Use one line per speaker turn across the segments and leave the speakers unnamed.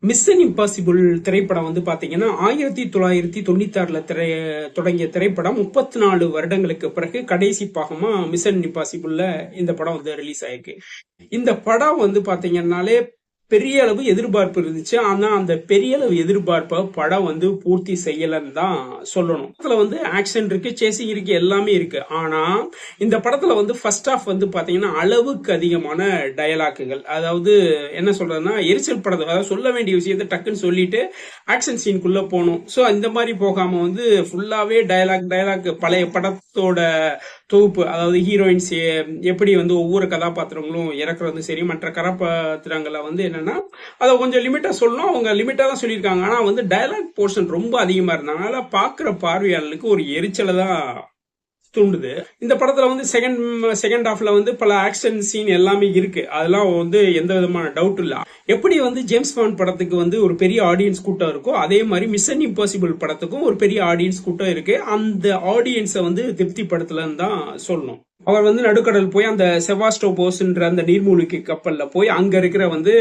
Mission impossible திரைப்படம் வந்து பாத்தீங்கன்னா 1996 தொடங்கிய திரைப்படம் 34 வருடங்களுக்கு பிறகு கடைசி பாகமா மிஷன் இம்பாசிபிள்ல இந்த படம் வந்து ரிலீஸ் ஆயிருக்கு. இந்த படம் வந்து பாத்தீங்கன்னாலே பெரிய அளவு எதிர்பார்ப்பு இருந்துச்சு. ஆனா அந்த பெரிய அளவு எதிர்பார்ப்பை படம் வந்து பூர்த்தி செய்யலன்னு தான் சொல்லணும். படத்துல வந்து ஆக்ஷன் இருக்கு, சேசிங் இருக்கு, எல்லாமே இருக்கு. ஆனா இந்த படத்துல வந்து ஃபர்ஸ்ட் ஹாஃப் வந்து பாத்தீங்கன்னா அளவுக்கு அதிகமான டயலாக்குகள், அதாவது என்ன சொல்றதுன்னா எரிச்சல் படத்தை, அதாவது சொல்ல வேண்டிய விஷயத்தை டக்குன்னு சொல்லிட்டு ஆக்ஷன் சீனுக்குள்ள போகணும். ஸோ இந்த மாதிரி போகாம வந்து ஃபுல்லாவே டயலாக் பழைய படத்தோட தொகுப்பு, அதாவது ஹீரோயின்ஸ் எப்படி வந்து ஒவ்வொரு கதாபாத்திரங்களும் இறக்குறதும் சரி, மற்ற கதாபாத்திரங்களை வந்து என்னன்னா அதை கொஞ்சம் லிமிட்டா சொல்லணும். அவங்க லிமிட்டா தான் சொல்லியிருக்காங்க. ஆனா வந்து டயலாக் போர்ஷன் ரொம்ப அதிகமா இருந்தனால பாக்குற பார்வையாளர்களுக்கு ஒரு எரிச்சலை தான் தூண்டுது. இந்த படத்துல வந்து செகண்ட் ஹாஃப்ல வந்து பல ஆக்ஷன் சீன் எல்லாமே இருக்கு. அதெல்லாம் வந்து எந்த விதமான டவுட் இல்ல. எப்படி வந்து ஜேம்ஸ் பாண்ட் படத்துக்கு வந்து ஒரு பெரிய ஆடியன்ஸ் கூட்டம் இருக்கோ, அதே மாதிரி மிஷன் இம்பாசிபிள் படத்துக்கும் ஒரு பெரிய ஆடியன்ஸ் கூட்டம் இருக்கு. அந்த ஆடியன்ஸை வந்து திருப்திப்படுத்தலன்னு தான் சொல்லணும். அவர் வந்து நடுக்கடல் போய் அந்த செவாஸ்டோபோஸ்ன்ற அந்த நீர்மூழ்கி கப்பல்ல போய் அங்க இருக்கிற வந்து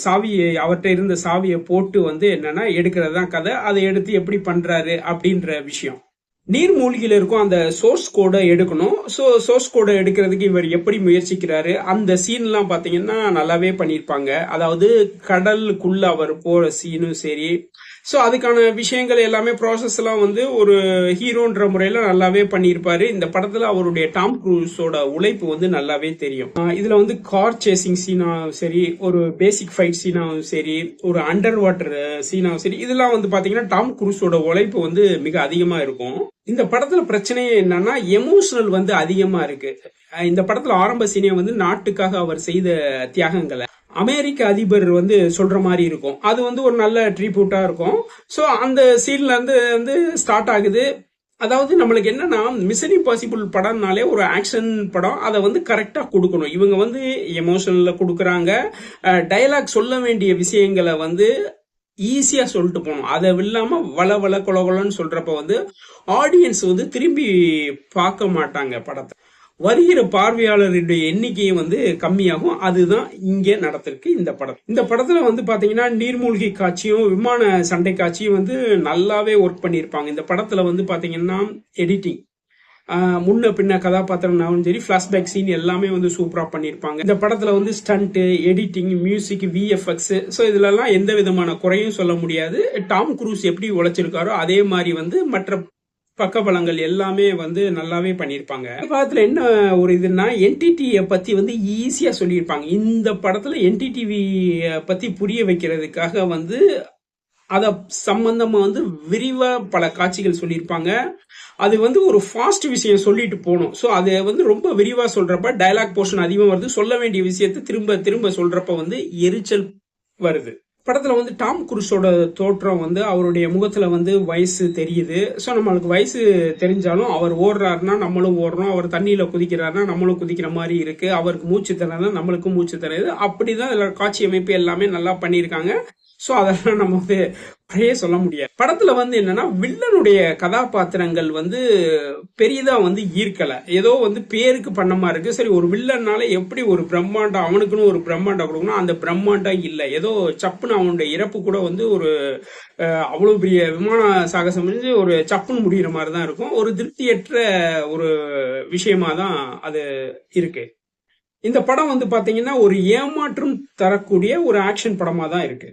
சாவியை, அவர்கிட்ட இருந்த சாவியை போட்டு வந்து என்னன்னா எடுக்கிறது தான் கதை. அதை எடுத்து எப்படி பண்றாரு அப்படின்ற விஷயம். நீர்மூழ்கியில இருக்கும் அந்த சோர்ஸ் கோடை எடுக்கணும். ஸோ சோர்ஸ் கோடை எடுக்கிறதுக்கு இவர் எப்படி முயற்சிக்கிறாரு, அந்த சீன்லாம் பார்த்தீங்கன்னா நல்லாவே பண்ணியிருப்பாங்க. அதாவது கடலுக்குள்ள அவர் போற சீனும் சரி, ஸோ அதுக்கான விஷயங்கள் எல்லாமே ப்ராசஸ் எல்லாம் வந்து ஒரு ஹீரோன்ற முறையில நல்லாவே பண்ணியிருப்பாரு. இந்த படத்துல அவருடைய டாம் குரூஸோட உழைப்பு வந்து நல்லாவே தெரியும். இதுல வந்து கார் சேசிங் சீனாவும் சரி, ஒரு பேசிக் ஃபைட் சீனாவும் சரி, ஒரு அண்டர் வாட்டர் சீனாவும் சரி, இதெல்லாம் வந்து பாத்தீங்கன்னா டாம் குரூஸோட உழைப்பு வந்து மிக அதிகமா இருக்கும். இந்த படத்துல பிரச்சனையே என்னன்னா எமோஷனல் வந்து அதிகமா இருக்கு. இந்த படத்துல ஆரம்ப சீனே வந்து நாட்டுக்காக அவர் செய்த தியாகங்களை அமெரிக்க அதிபர் வந்து சொல்ற மாதிரி இருக்கும். அது வந்து ஒரு நல்ல ட்ரிபியூட்டா இருக்கும். ஸோ அந்த சீன்ல இருந்து வந்து ஸ்டார்ட் ஆகுது. அதாவது நம்மளுக்கு என்னன்னா மிஷன் இம்பாசிபிள் படம்னாலே ஒரு ஆக்ஷன் படம், அதை வந்து கரெக்டா கொடுக்கணும். இவங்க வந்து எமோஷனல்ல கொடுக்குறாங்க. டயலாக் சொல்ல வேண்டிய விஷயங்களை வந்து ஈஸியா சொல்லிட்டு போகணும். அதை இல்லாம வள கொலன்னு சொல்றப்ப வந்து ஆடியன்ஸ் வந்து திரும்பி பார்க்க மாட்டாங்க படத்தை. வருகிற பார்வையாளருடைய எண்ணிக்கையும் வந்து கம்மியாகும். அதுதான் இங்கே நடத்திருக்கு இந்த படத்துல வந்து பாத்தீங்கன்னா நீர்மூழ்கி காட்சியும் விமான சண்டை காட்சியும் வந்து நல்லாவே ஒர்க் பண்ணியிருப்பாங்க. இந்த படத்துல வந்து பாத்தீங்கன்னா எடிட்டிங், முன்ன பின்ன கதாபாத்திரம்னாலும் சரி, பிளாஷ்பேக் சீன் எல்லாமே வந்து சூப்பரா பண்ணியிருப்பாங்க. இந்த படத்துல வந்து stunt, editing, music, VFX, so இதுலலாம் எந்த விதமான குறையும் சொல்ல முடியாது. டாம் குரூஸ் எப்படி உழைச்சிருக்காரோ அதே மாதிரி வந்து மற்ற பக்கபலங்கள் எல்லாமே வந்து நல்லாவே பண்ணியிருப்பாங்க. படத்துல என்ன ஒரு இதுன்னா என்டிடியை பத்தி வந்து ஈஸியா சொல்லியிருப்பாங்க. இந்த படத்துல என்டிடிவி பத்தி புரிய வைக்கிறதுக்காக வந்து அத சம்பந்தமா வந்து விரிவா பல காட்சிகள் சொல்லியிருப்பாங்க. அது வந்து ஒரு ஃபாஸ்ட் விஷயம் சொல்லிட்டு போகணும். ஸோ அதை வந்து ரொம்ப விரிவா சொல்றப்ப டயலாக் போர்ஷன் அதிகமாக வருது. சொல்ல வேண்டிய விஷயத்தை திரும்ப திரும்ப சொல்றப்ப வந்து எரிச்சல் வருது. படத்துல வந்து டாம் குரூஸோட தோற்றம் வந்து அவருடைய முகத்துல வந்து வயசு தெரியுது. ஸோ நம்மளுக்கு வயசு தெரிஞ்சாலும் அவர் ஓடுறாருன்னா நம்மளும் ஓடுறோம், அவர் தண்ணியில குதிக்கிறாருன்னா நம்மளும் குதிக்கிற மாதிரி இருக்கு, அவருக்கு மூச்சு தரனா நம்மளுக்கும் மூச்சு தருது. அப்படிதான் இதுல காட்சி அமைப்பு எல்லாமே நல்லா பண்ணியிருக்காங்க. ஸோ அதெல்லாம் நம்ம வந்து குறையே சொல்ல முடியாது. படத்துல வந்து என்னன்னா வில்லனுடைய கதாபாத்திரங்கள் வந்து பெரியதா வந்து ஈர்க்கல. ஏதோ வந்து பேருக்கு பண்ண மாதிரி இருக்கு. சரி, ஒரு வில்லன்னால எப்படி ஒரு பிரம்மாண்டம், அவனுக்குன்னு ஒரு பிரம்மாண்டம் கொடுக்கணும், அந்த பிரம்மாண்டம் இல்லை. ஏதோ சப்புன்னு அவனுடைய இறப்பு கூட வந்து ஒரு அவ்வளவு பெரிய விமான சாகசம் முடிஞ்சு ஒரு சப்புன்னு முடிகிற மாதிரி தான் இருக்கும். ஒரு திருப்தியற்ற ஒரு விஷயமா தான் அது இருக்கு. இந்த படம் வந்து பாத்தீங்கன்னா ஒரு ஏமாற்றம் தரக்கூடிய ஒரு ஆக்ஷன் படமா தான் இருக்கு.